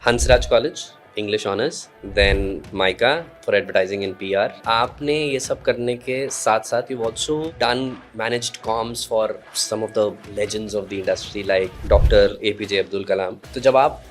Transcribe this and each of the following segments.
Hansraj College, English Honors, then MICA for advertising and PR. आपने ये सब करने के साथ साथ you've also done managed comms for some of the legends of the industry like Dr. APJ Abdul Kalam. तो जब आप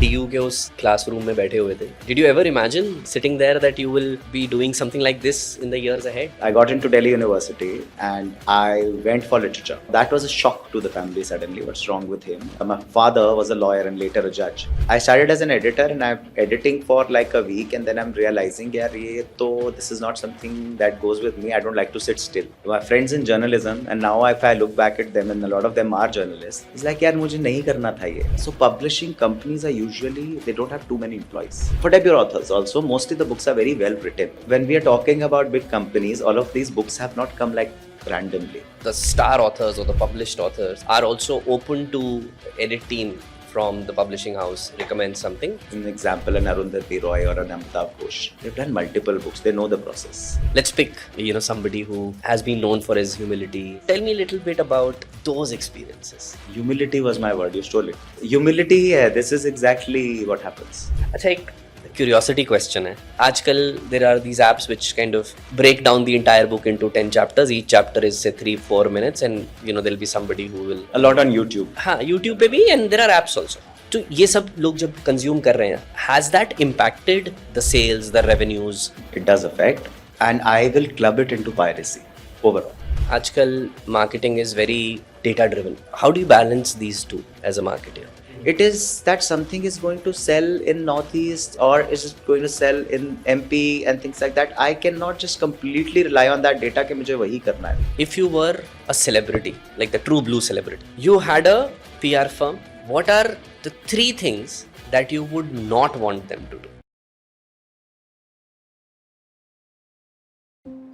DU के उस classroom में बैठे हुए थे, did you ever imagine sitting there that you will be doing something like this in the years ahead? I got into Delhi University and I went for literature. That was a shock to the family suddenly. What's wrong with him? My father was a lawyer and later a judge. I started as an editor and I'm editing for like a week and then I'm realizing, this is not something that goes with me. I don't like to sit still. My friends in journalism, and now if I look back at them, and a lot of them are journalists, it's like, मुझे नहीं करना था ये. So publishing companies are usually, they don't have too many employees. For debut authors also, mostly the books are very well written. When we are talking about big companies, all of these books have not come like randomly. The star authors or the published authors are also open to edit team from the publishing house recommend something. An example, an Arundhati Roy or an Amitabh Ghosh. They've done multiple books. They know the process. Let's pick, somebody who has been known for his humility. Tell me a little bit about those experiences. Humility was my word. You stole it. Humility, this is exactly what happens. अच्छा एक curiosity question है. आजकल there are these apps which kind of break down the entire book into 10 chapters. Each chapter is say 3-4 minutes and there'll be somebody who will. A lot on YouTube. हाँ YouTube पे भी and there are apps also. तो ये सब लोग जब consume कर रहे हैं, has that impacted the sales, the revenues? It does affect, and I will club it into piracy overall. आजकल marketing is very data driven. How do you balance these two as a marketer? It is that something is going to sell in Northeast or is it going to sell in MP and things like that. I cannot just completely rely on that data कि मुझे वही करना है. If you were a celebrity, like the true blue celebrity, you had a PR firm, what are the 3 things that you would not want them to do?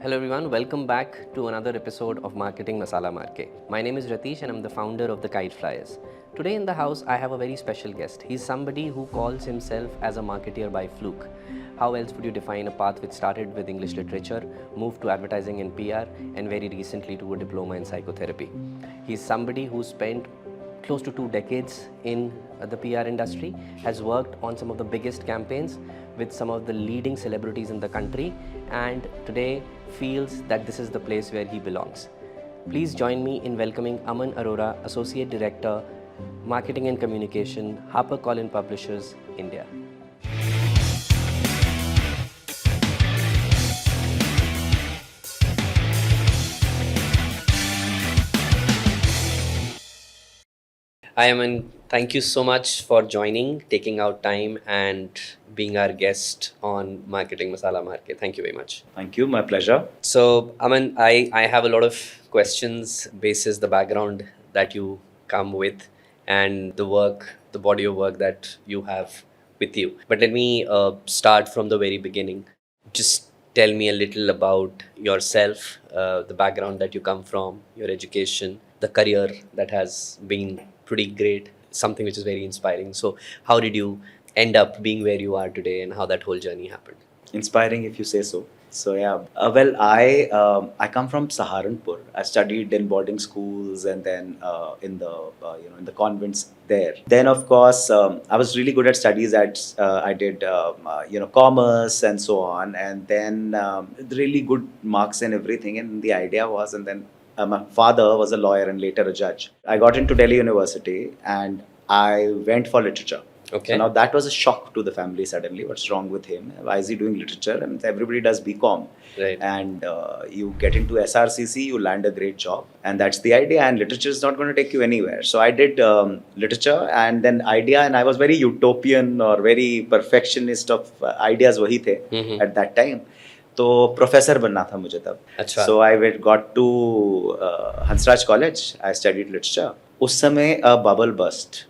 Hello everyone, welcome back to another episode of Marketing Masala Maarke. My name is Ratish and I'm the founder of the Kite Flyers. Today in the house I have a very special guest. He's somebody who calls himself as a marketeer by fluke. How else would you define a path which started with English literature, moved to advertising and PR, and very recently to a diploma in psychotherapy? He's somebody who spent close to 2 decades in the PR industry, has worked on some of the biggest campaigns with some of the leading celebrities in the country, and today feels that this is the place where he belongs. Please join me in welcoming Aman Arora, Associate Director, Marketing and Communication, HarperCollins Publishers, India. Hi Aman, thank you so much for joining, taking out time and being our guest on Marketing Masala Maarke. Thank you very much. Thank you, my pleasure. So Aman, I have a lot of questions basis the background that you come with and the work, the body of work that you have with you. But let me start from the very beginning. Just tell me a little about yourself, the background that you come from, your education, the career that has been pretty great, something which is very inspiring. So how did you end up being where you are today and how that whole journey happened? Inspiring if you say so. So yeah, I come from Saharanpur. I studied in boarding schools and then in the convents there. Then of course I was really good at studies. I did commerce and so on, and then really good marks and everything. And the idea was, and then my father was a lawyer and later a judge. I got into Delhi University and I went for literature. Okay. So now that was a shock to the family suddenly. What's wrong with him? Why is he doing literature? And everybody does BCom. Right. And you get into SRCC, you land a great job. And that's the idea. And literature is not going to take you anywhere. So I did literature and then idea. And I was very utopian or very perfectionist of ideas wahi the at that time. तो professor बनना था मुझे तब. अच्छा. So I got to Hansraj College. I studied literature. उस समय a bubble burst.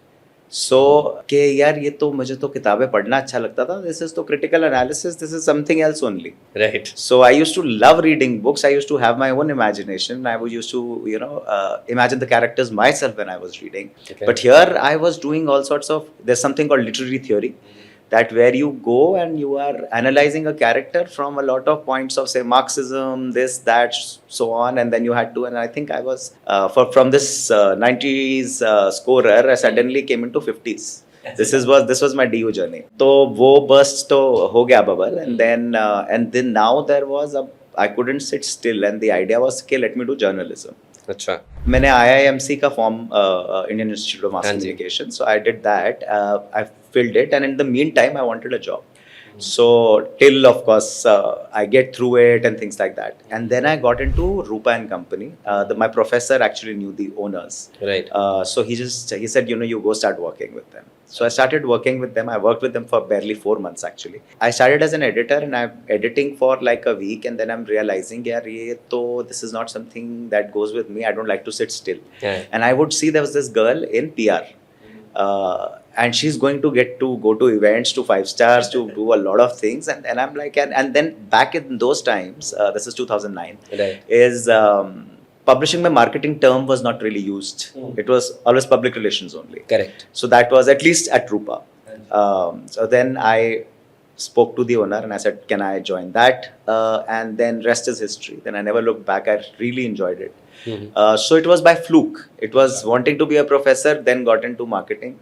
So कि यार ये तो मुझे तो किताबें पढ़ना अच्छा लगता था. This is तो critical analysis. This is something else only. Right. So I used to love reading books. I used to have my own imagination. I used to imagine the characters myself when I was reading. Okay. But here I was doing all sorts of. There's something called literary theory. That where you go and you are analyzing a character from a lot of points of say Marxism, this, that, so on, and then you had to, and I think I was from this 90s scorer, I suddenly came into 50s. This was my DU journey. तो वो burst तो हो गया bubble, and then now there was I couldn't sit still, and the idea was कि let me do journalism. अच्छा. मैंने IIMC का form Indian institute of mass हाँ जी. Communication, so I did that. I filled it, and in the meantime I wanted a job. So till of course I get through it and things like that, and then I got into Rupa and Company. My professor actually knew the owners, Right. so he said, you go start working with them. So I started working with them. I worked with them for barely 4 months actually. I started as an editor, and I'm editing for like a week, and then I'm realizing, this is not something that goes with me. I don't like to sit still. Yeah. And I would see there was this girl in PR. And she's going to get to go to events, to 5 stars, to do a lot of things, and I'm like, and then back in those times, this is 2009, Right. is publishing my marketing term was not really used. It was always public relations only. Correct. So that was at least at Rupa. So then I spoke to the owner and I said, can I join that? And then rest is history. Then I never looked back. I really enjoyed it. So it was by fluke. It was wanting to be a professor, then got into marketing.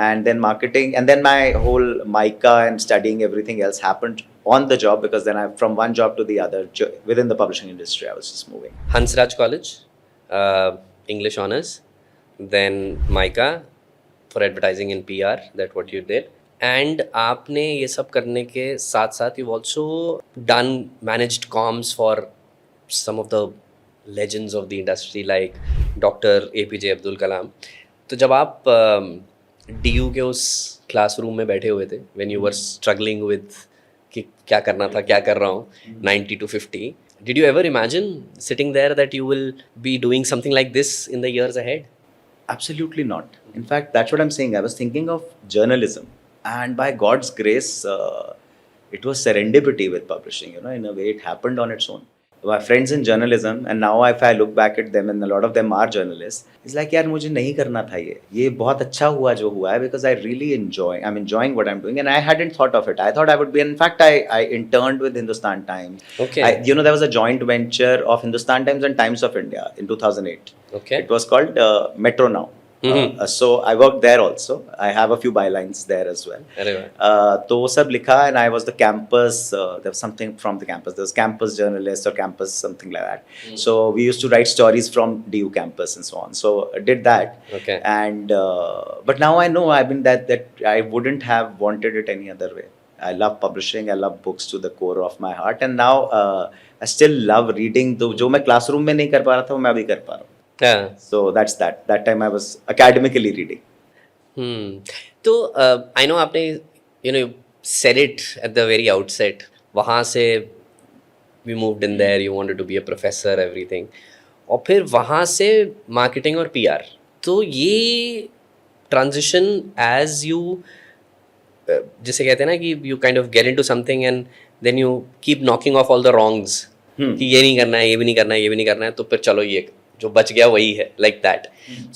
And then marketing, and then my whole MICA and studying everything else happened on the job, because then from one job to the other within the publishing industry, I was just moving. Hansraj College, English honors, then MICA for advertising and PR. That what you did. And आपने ये सब करने के साथ साथ you've also done managed comms for some of the legends of the industry like Dr. APJ Abdul Kalam. तो जब आप DU के उस क्लासरूम में बैठे हुए थे when you were struggling with कि क्या करना था, क्या कर रहा हूँ 90 to 50, did you ever imagine sitting there that you will be doing something like this in the years ahead? Absolutely not. In fact, that's what I'm saying. I was thinking of journalism, and by God's grace, it was serendipity with publishing. In a way, it happened on its own. My friends in journalism, and now if I look back at them, and a lot of them are journalists, it's like, यार मुझे नहीं करना था ये बहुत अच्छा हुआ जो हुआ है, because I'm enjoying what I'm doing, and I hadn't thought of it. I thought I would be, in fact, I interned with Hindustan Times. Okay. There was a joint venture of Hindustan Times and Times of India in 2008. Okay. It was called Metro Now. So I worked there also. I have a few bylines there as well. तो वो सब लिखा, and I was the campus. There was something from the campus. There was campus journalist or campus something like that. So we used to write stories from DU campus and so on. So I did that. Okay. And but now I know. that I wouldn't have wanted it any other way. I love publishing. I love books to the core of my heart. And now I still love reading. तो जो मैं classroom में नहीं कर पा रहा था, वो मैं अभी कर पा रहा हूँ. Yeah. So that's that. That time I was academically reading. तो I know आपने you said it at the very outset. वहाँ से we moved in there. You wanted to be a professor, everything. और फिर वहाँ से marketing और PR. तो ये transition as you जिसे कहते हैं ना कि you kind of get into something and then you keep knocking off all the wrongs. कि ये नहीं करना है, ये भी नहीं करना है, ये भी नहीं करना है, तो फिर चलो ये जो बच गया वही है, like that.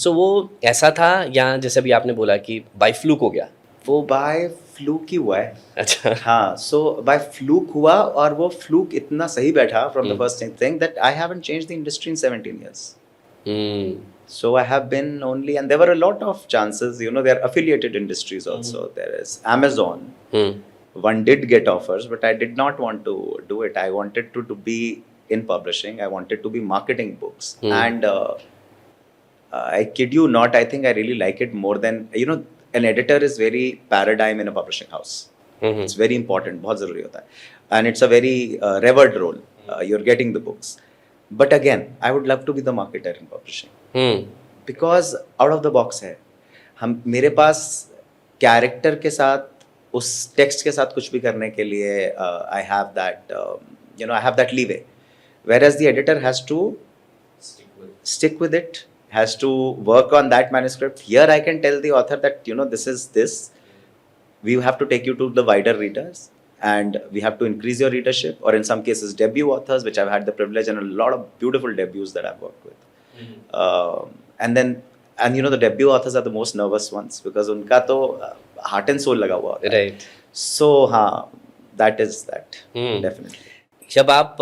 So वो ऐसा था, या जैसे भी आपने बोला कि by fluke हो गया? वो by fluke ही हुआ है. अच्छा. हाँ, so by fluke हुआ, और वो fluke इतना सही बैठा from the first thing that I haven't changed the industry in 17 years. So I have been only, and there were a lot of chances, there are affiliated industries also. There is Amazon. One did get offers, but I did not want to do it. I wanted to be in publishing. I wanted to be marketing books. And I kid you not, I think I really like it more than, an editor is very paradigm in a publishing house. It's very important, बहुत ज़रूरी होता है. And it's a very revered role. You're getting the books. But again, I would love to be the marketer in publishing. Because out of the box है. मेरे पास character के साथ, उस text के साथ कुछ भी करने के लिए I have that, I have that leeway. Whereas the editor has to stick with it, has to work on that manuscript. Here I can tell the author that, this is this. We have to take you to the wider readers, and we have to increase your readership, or in some cases debut authors, which I've had the privilege, and a lot of beautiful debuts that I've worked with. And the debut authors are the most nervous ones, because उनका तो heart and soul लगा हुआ होता है. Right. So हाँ, that is that. Definitely. जब आप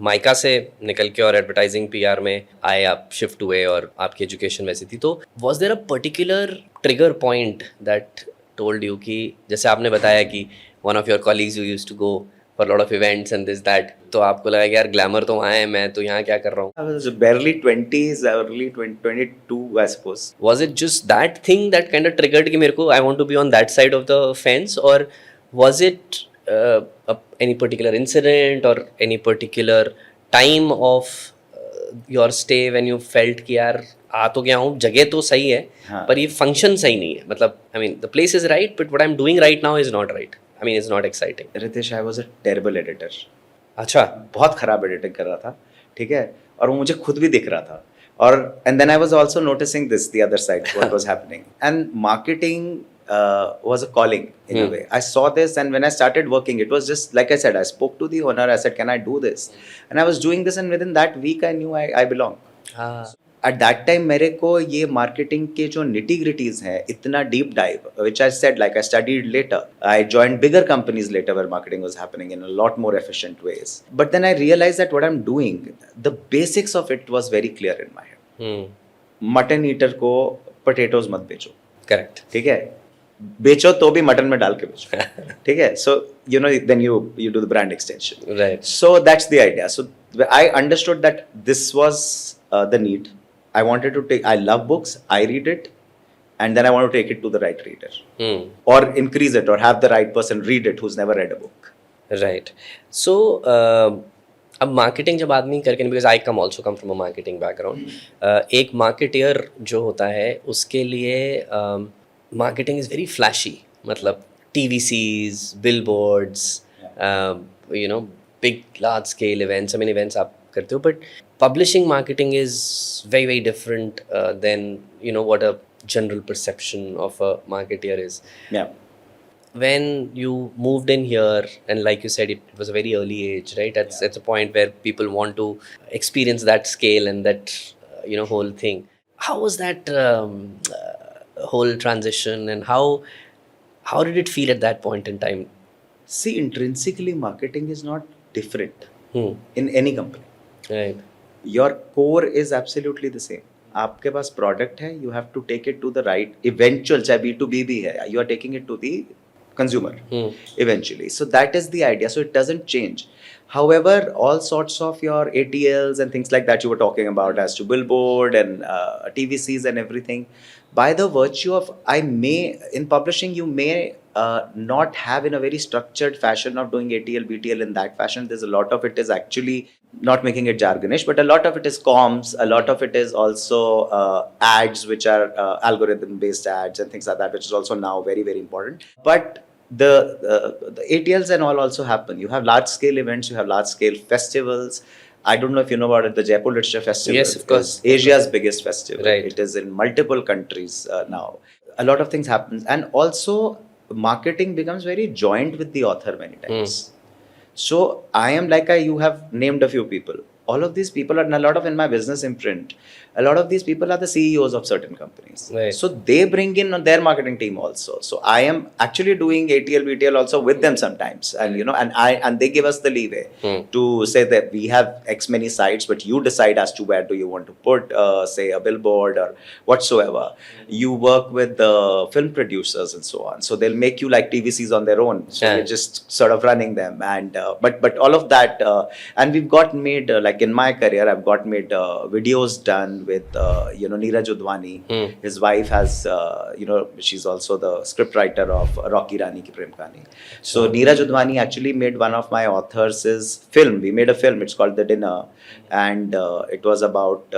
mica से निकल के और एडवर्टाइजिंग पीआर में आए, आप शिफ्ट हुए और आपकी एजुकेशन वैसी थी, तो was there a particular trigger point that told you कि जैसे आपने बताया कि one of your colleagues you used to go for lot of events and this that, तो आपको लगा कि यार ग्लैमर तो वहाँ है, मैं तो यहाँ क्या कर रहा हूँ? I was barely 20s, early 20, 22, I suppose. Was it just that thing that kind of triggered कि मेरे को I want to be on that side of the fence, or was it any particular incident or any particular time of your stay when you felt कि यार आ तो गया हूँ, जगह तो सही है, हाँ. पर ये फंक्शन सही नहीं है, मतलब I mean the place is right but what I'm doing right now is not right. I mean it's not exciting. Ritesh, I was a terrible editor. अच्छा. बहुत खराब एडिटिंग कर रहा था, ठीक है, और वो मुझे खुद भी दिख रहा था, और and then I was also noticing this the other side what was happening, and marketing was a calling in a way. I saw this, and when I started working, it was just like I said, I spoke to the owner, I said, can I do this? And I was doing this, and within that week I knew I belong. At that time मेरे को ये marketing के जो nitty gritties हैं, इतना deep dive, which I said, like I studied later, I joined bigger companies later where marketing was happening in a lot more efficient ways. But then I realized that what I'm doing, the basics of it was very clear in my head. Mutton eater को potatoes मत बेचो, correct, ठीक है, बेचो तो भी mutton में डाल के बेचो, ठीक है, so you know then you do the brand extension, right? So that's the idea. So I understood that this was the need. I wanted to take, I love books, I read it, and then I want to take it to the right reader, or increase it, or have the right person read it who's never read a book. Right. So अब marketing जब आदमी करके, because I come also come from a marketing background, एक marketeer जो होता है उसके लिए मार्केटिंग इज़ वेरी फ्लैशी, मतलब TVCs, billboards, you know, big large scale events, I mean events आप करते हो, but publishing marketing is very different than, you know, what a general perception of a marketeer is. Yeah. When you moved in here, and like you said, it was a very early age, right? It's a point where people want to experience that scale and that you know, whole thing. How was that whole transition, and how did it feel at that point in time? See, intrinsically marketing is not different in any company. Right. Your core is absolutely the same. आपके पास product है, you have to take it to the right eventual, चाहे B2B भी है, you are taking it to the consumer eventually. So that is the idea. So it doesn't change. However, all sorts of your ATLs and things like that you were talking about, as to billboard and TVCs and everything, by the virtue of, in publishing you may not have in a very structured fashion of doing ATL, BTL in that fashion. There's a lot of it is actually, not making it jargonish, but a lot of it is comms, a lot of it is also ads, which are algorithm based ads and things like that, which is also now very important. But the ATLs and all also happen. You have large scale events, you have large scale festivals. I don't know if you know about it, the Jaipur Literature Festival. Yes, of course. Asia's biggest festival. Right. It is in multiple countries now. A lot of things happen, and also marketing becomes very joined with the author many times. So I am like, you have named a few people. All of these people are, and a lot of in my business imprint, a lot of these people are the CEOs of certain companies. Right. So they bring in their marketing team also. So I am actually doing ATL, BTL also with them sometimes, and you know, and they give us the leeway to say that we have X many sites, but you decide as to where do you want to put, say, a billboard or whatsoever. You work with the film producers and so on. So they'll make you like TVCs on their own. So you're just sort of running them, and but all of that, and we've got made like in my career, I've got made videos done with you know, Neeraj Udwani. His wife has you know, she's also the script writer of Rocky Rani Ki Prem Kahani. So Neeraj Udwani actually made one of my authors' film. We made a film. It's called The Dinner, and it was about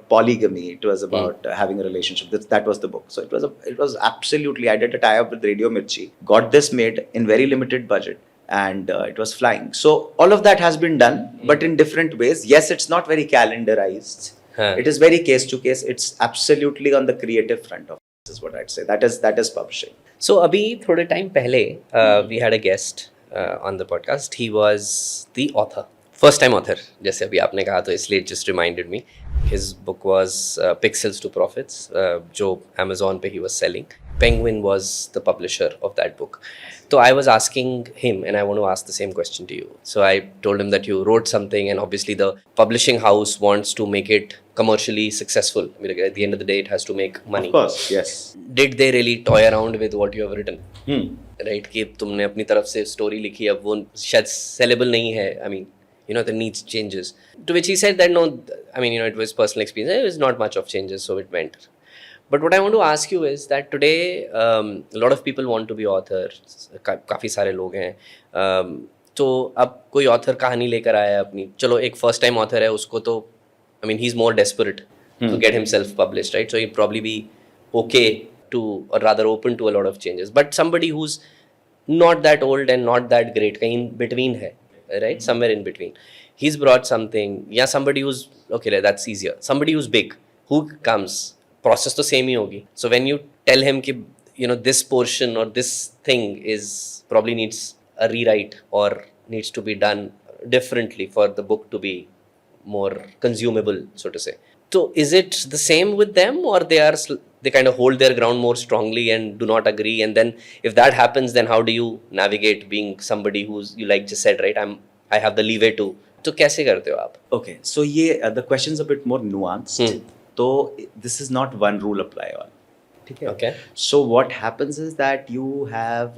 polygamy. It was about having a relationship. That was the book. So it was absolutely, I did a tie-up with Radio Mirchi, got this made in very limited budget, and it was flying. So all of that has been done, but in different ways. Yes, it's not very calendarized. It is very case to case. It's absolutely on the creative front of it, is what I'd say. That is publishing. So abhi thode time pehle we had a guest on the podcast. He was the author, first time author, जैसे अभी आपने कहा, तो इसलिए just reminded me. His book was Pixels to Profits, जो Amazon पे he was selling. Penguin was the publisher of that book. So I was asking him, and I want to ask the same question to you. So I told him that you wrote something, and obviously the publishing house wants to make it commercially successful. I mean, like, at the end of the day, it has to make money. Of course, yes. Did they really toy around with what you have written? Hmm. Right? कि तुमने अपनी तरफ से story लिखी, अब वो शायद sellable नहीं है. I mean, there needs changes. To which he said that no, I mean, it was personal experience. It was not much of changes, so it went. But what I want to ask you is that today a lot of people want to be authors. काफ़ी सारे लोग हैं. तो अब कोई author कहानी लेकर आया है अपनी. चलो एक first time author है उसको तो I mean he's more desperate to get himself published, right? So he'd probably be okay to, or rather open to a lot of changes. But somebody who's not that old and not that great, कहीं in between है, right? Somewhere in between. He's brought something. Yeah, somebody who's okay, that's easier. Somebody who's big, who comes. Process तो same ही होगी. So when you tell him कि this portion or this thing is probably needs a rewrite or needs to be done differently for the book to be more consumable, so to say. So is it the same with them, or they kind of hold their ground more strongly and do not agree, and then if that happens, then how do you navigate being somebody who's, you like just said, right, I have the leeway to. तो कैसे करते हो आप? Okay, so the question is a bit more nuanced. So this is not one rule apply all. Okay. So what happens is that you have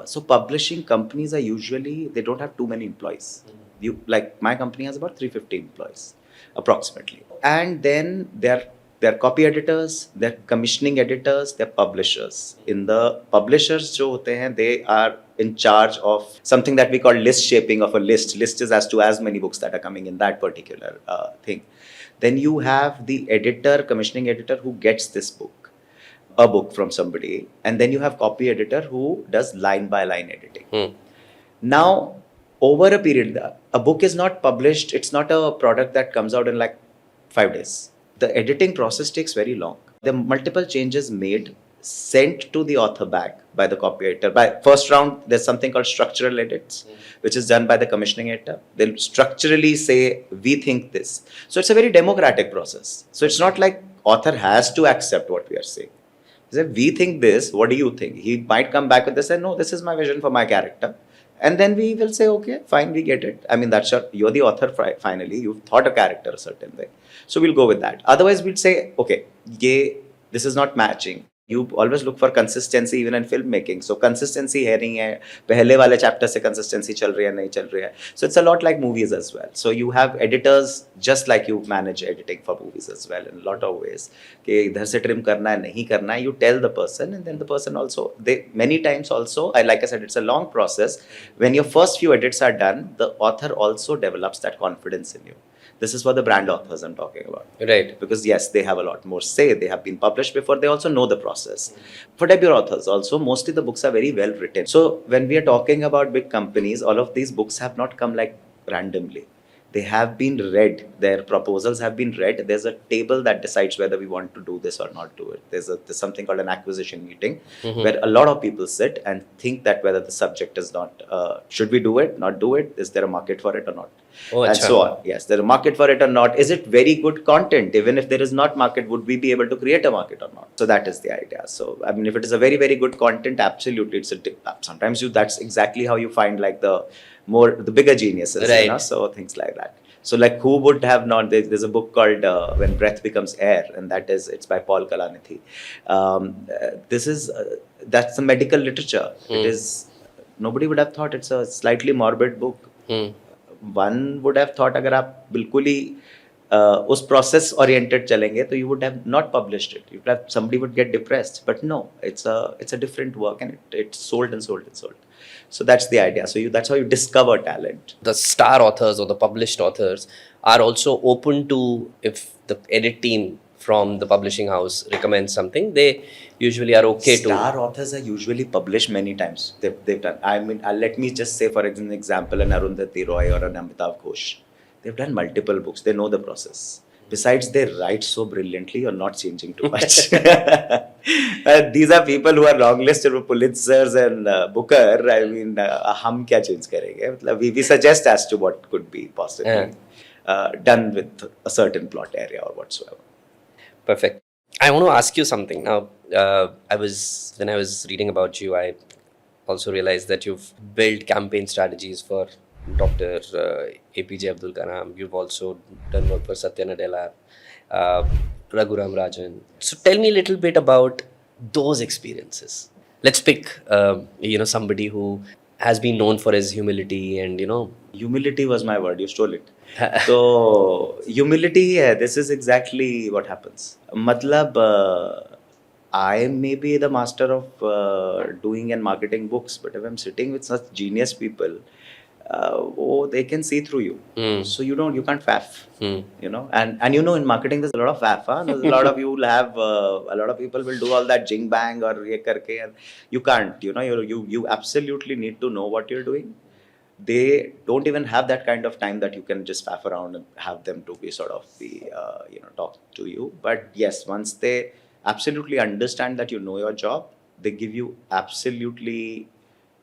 so publishing companies are usually, they don't have too many employees. You, like my company has about 350 employees approximately, and then they're copy editors, they're commissioning editors, they're publishers. In the publishers जो होते हैं, they are in charge of something that we call list shaping of a list. List is as to as many books that are coming in that particular thing. Then you have the editor, commissioning editor, who gets this book, a book from somebody, and then you have copy editor who does line by line editing. Now, over a period, a book is not published. It's not a product that comes out in like 5 days. The editing process takes very long. There are multiple changes made, sent to the author back by the copy editor. By first round, there's something called structural edits, which is done by the commissioning editor. They'll structurally say, we think this. So it's a very democratic process. So it's not like author has to accept what we are saying. He said, we think this, what do you think? He might come back with this and no, this is my vision for my character. And then we will say, okay, fine, we get it. I mean, you're the author finally. You've thought a character a certain way. So we'll go with that. Otherwise, we'd say, okay, this is not matching. You always look for consistency even in filmmaking. So consistency है नहीं है. पहले वाले chapter से consistency चल रही है नहीं चल रही है. So it's a lot like movies as well. So you have editors just like you manage editing for movies as well in a lot of ways. कि इधर से trim करना है नहीं करना है. You tell the person, and then the person also. Many times also, like I said, it's a long process. When your first few edits are done, the author also develops that confidence in you. This is for the brand authors I'm talking about. Right. Because yes, they have a lot more say. They have been published before. They also know the process. For debut authors also, mostly the books are very well written. So when we are talking about big companies, all of these books have not come like randomly. They have been read. Their proposals have been read. There's a table that decides whether we want to do this or not do it. There's something called an acquisition meeting where a lot of people sit and think that whether the subject is not, should we do it, not do it? Is there a market for it or not? Oh, and so on. Yes, there is a market for it or not. Is it very good content? Even if there is not market, would we be able to create a market or not? So that is the idea. So I mean, if it is a very, very good content, absolutely, it's sometimes that's exactly how you find like the bigger geniuses, right. You know? So things like that. So like who would have not? There's a book called When Breath Becomes Air, and it's by Paul Kalanithi. That's the medical literature. It is, nobody would have thought it's a slightly morbid book. One would have thought अगर आप बिल्कुल ही उस process oriented चलेंगे तो you would have not published it. Somebody would get depressed, but no, it's a different work and it's sold and sold and sold. So that's the idea. So that's how you discover talent. The star authors or the published authors are also open to, if the edit team from the publishing house recommends something, they usually are okay to. Star authors are usually published many times. They've done. I mean, let me just say for example, an Arundhati Roy or an Amitav Ghosh. They've done multiple books. They know the process. Besides, they write so brilliantly, you're not changing too much. These are people who are longlisted with Pulitzers and Booker. I mean, हम क्या change करेंगे? We suggest as to what could be possibly done with a certain plot area or whatsoever. Perfect. I want to ask you something now. When I was reading about you, I also realized that you've built campaign strategies for Dr. APJ Abdul Kalam. You've also done work for Satya Nadella, uh, Raghuram Rajan. So tell me a little bit about those experiences. Let's pick, somebody who has been known for his humility and, Humility was my word. You stole it. So humility, yeah, this is exactly what happens. Matlab, I may be the master of doing and marketing books, but if I'm sitting with such genius people, they can see through you. Mm. So you can't faff. Mm. And in marketing there's a lot of faff. Huh? There's a lot of you'll have a lot of people will do all that jing bang or ye karke, and you can't. You absolutely need to know what you're doing. They don't even have that kind of time that you can just faff around and have them to be sort of be talk to you. But yes, once they absolutely understand that you know your job, they give you absolutely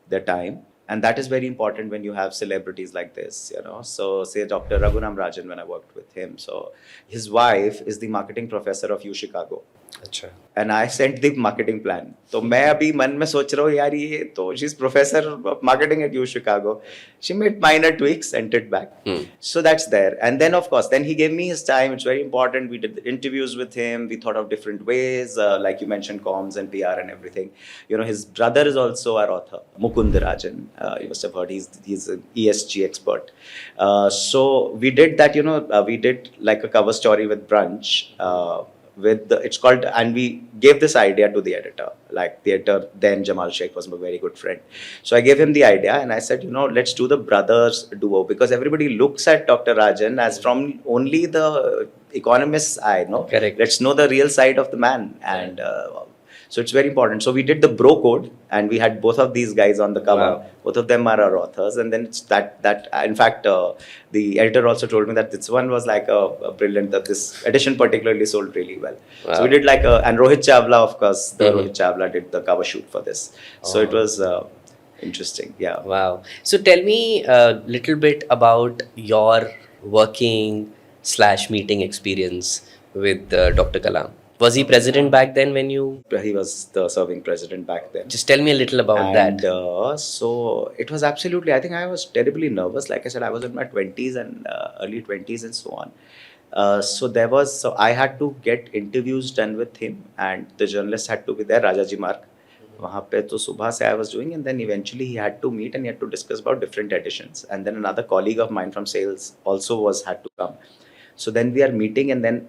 the time, and that is very important when you have celebrities like this. So say Dr. Raghuram Rajan, when I worked with him, so his wife is the marketing professor of U Chicago. अच्छा. And I sent the marketing plan. So मैं अभी मन में सोच रहा हूँ यार ये तो she's professor of marketing at U Chicago. She made minor tweaks, sent it back. So that's there. And then of course, then he gave me his time. It's very important. We did the interviews with him. We thought of different ways, like you mentioned, comms and PR and everything. His brother is also our author, Mukund Rajan. You must have heard. He's an ESG expert. So we did that. We did like a cover story with Brunch. It's called, and we gave this idea to the editor. Like the editor then, Jamal Sheikh, was my very good friend. So I gave him the idea and I said, let's do the brothers duo, because everybody looks at Dr. Rajan as from only the economist's eye. No, correct. Let's know the real side of the man, and so it's very important. So we did the bro code, and we had both of these guys on the cover. Wow. Both of them are our authors, and then it's that. In fact, the editor also told me that this one was like a brilliant. That this edition particularly sold really well. Wow. So we did and Rohit Chawla, of course, Rohit Chawla did the cover shoot for this. So it was interesting. Yeah. Wow. So tell me a little bit about your working/meeting experience with Dr. Kalam. Was he president back then when you... He was the serving president back then. Just tell me a little about that. So it was absolutely, I think I was terribly nervous. Like I said, I was in my 20s and early 20s and so on. So I had to get interviews done with him, and the journalist had to be there, Rajaji Maarke. वहाँ पे तो सुबह से I was doing, and then eventually he had to meet and he had to discuss about different editions. And then another colleague of mine from sales also had to come. So then we are meeting, and then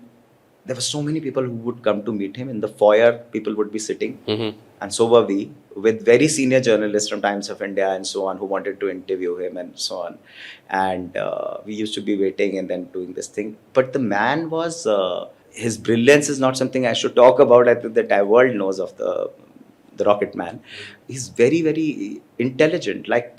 there were so many people who would come to meet him. In the foyer, people would be sitting, and so were we, with very senior journalists from Times of India and so on, who wanted to interview him and so on. And we used to be waiting and then doing this thing. But the man was, his brilliance is not something I should talk about. I think the entire world knows of the Rocket Man. He's very, very intelligent. Like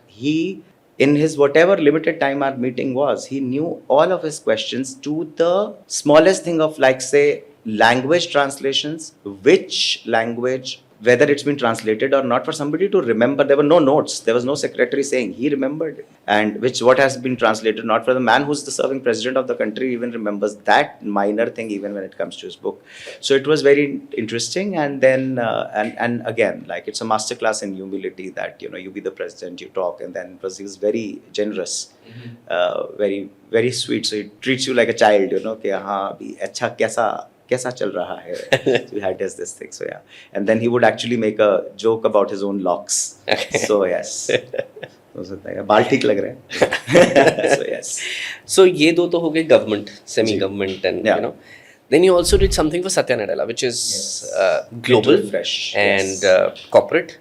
in his whatever limited time our meeting was, he knew all of his questions to the smallest thing of, like, say, language translations, which language, whether it's been translated or not, for somebody to remember. There were no notes. There was no secretary saying. He remembered it. And what has been translated, not for the man who's the serving president of the country, even remembers that minor thing, even when it comes to his book. So it was very interesting. And then, and again, like, it's a masterclass in humility that, you be the president, you talk. And then he was very generous, very, very sweet. So he treats you like a child, कि हाँ अभी अच्छा कैसा चल रहा है. So he had this thing. So yeah, and then he would actually make a joke about his own locks. So yes, बाल ठीक लग रहे हैं. So yes. So ये दो तो हो गए government, semi-government, and Then you also did something for Satya Nadella, which is global, fresh, and corporate.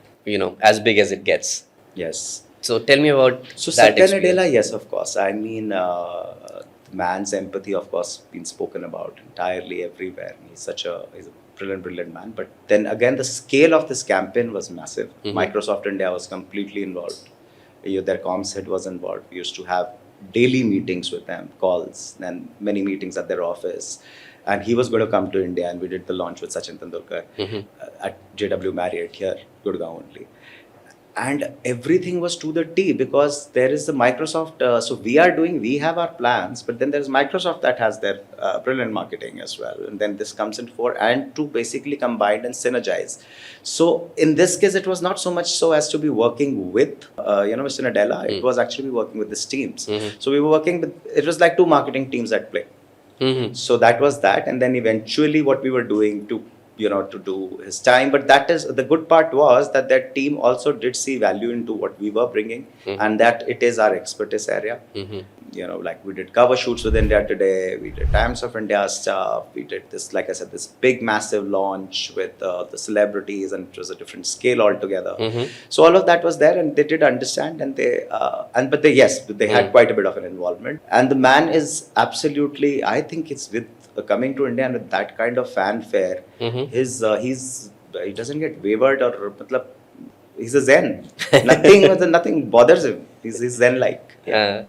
As big as it gets. Yes. So tell me about Satya Nadella. Yes, of course. I mean, man's empathy, of course, been spoken about entirely everywhere. He's a brilliant man. But then again, the scale of this campaign was massive. Microsoft India was completely involved. Their comms head was involved. We used to have daily meetings with them, calls, and many meetings at their office. And he was going to come to India, and we did the launch with Sachin Tendulkar at JW Marriott here, Gurgaon only. and everything was to the T, because there is the Microsoft. So we have our plans, but then there's Microsoft that has their brilliant marketing as well, and then this comes in for, and to basically combine and synergize. So in this case, it was not so much so as to be working with Mr. Nadella. It was actually working with these teams. So we were working with, it was like two marketing teams at play. So that was that, and then eventually what we were doing to do his time. But that is the good part, was that team also did see value into what we were bringing, and that it is our expertise area. Like we did cover shoots with India Today, we did Times of India stuff, we did this, like I said, this big massive launch with the celebrities, and it was a different scale altogether. So all of that was there, and they did understand, and they had quite a bit of an involvement. And the man is absolutely, I think it's with coming to India and with that kind of fanfare, he doesn't get wavered, or he's a zen. Nothing bothers him. He's zen like. So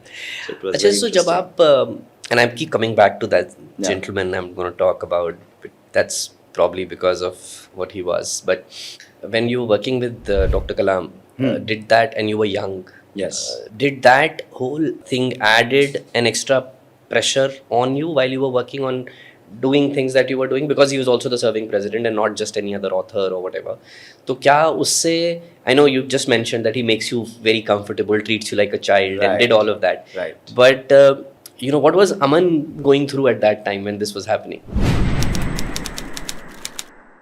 it was very so interesting. jab aap, and I keep coming back to that gentleman I'm going to talk about, but that's probably because of what he was. But when you were working with Dr. Kalam, did that, and you were young, Yes. did that whole thing added an extra pressure on you while you were working on doing things that you were doing, because he was also the serving president and not just any other author or whatever? So kya usse, I know you just mentioned that he makes you very comfortable, treats you like a child, and did all of that. Right. But what was Aman going through at that time when this was happening?